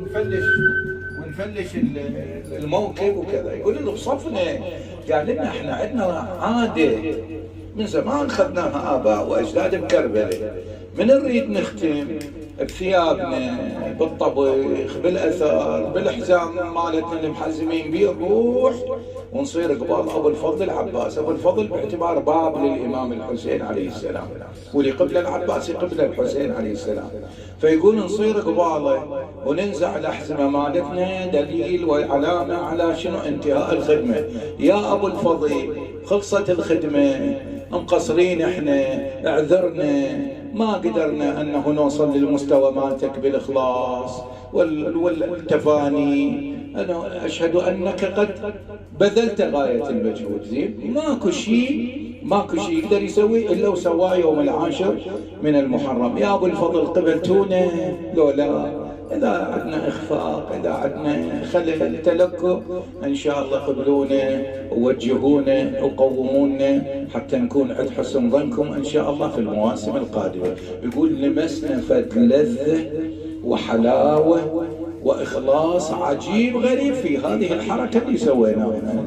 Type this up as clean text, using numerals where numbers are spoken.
ونفلش الموكب وكذا. يقول له بصفنا، قال لنا احنا عندنا عاده من زمان خذناها اباء واجداد بكربلاء، من نريد نختم بثيابنا بالطبخ بالاثار بالحزام مالتنا المحزمين بيه الروح، ونصير قبال ابو الفضل العباس. ابو الفضل باعتبار باب للامام الحسين عليه السلام، واللي قبل العباس قبل الحسين عليه السلام. فيقول نصير قباله وننزع الاحزمه مالتنا دليل وعلامه على شنو؟ انتهاء الخدمه. يا ابو الفضل خلصت الخدمه، مقصرين احنا، اعذرنا، ما قدرنا انه نوصل للمستوى مالتك بالاخلاص والتفاني. انا اشهد انك قد بذلت غايه المجهود. زين، ماكو شيء يقدر يسوي الا وسواه يوم العاشر من المحرم. يا ابو الفضل قبلتونا لو لا؟ اذا عندنا اخفاق، اذا عندنا خلل تلكؤ، ان شاء الله قبلونا ووجهونا وقومونا حتى نكون عند حسن ظنكم ان شاء الله في المواسم القادمه. يقول لمسنا فد لذه وحلاوه واخلاص عجيب غريب في هذه الحركه اللي سويناها.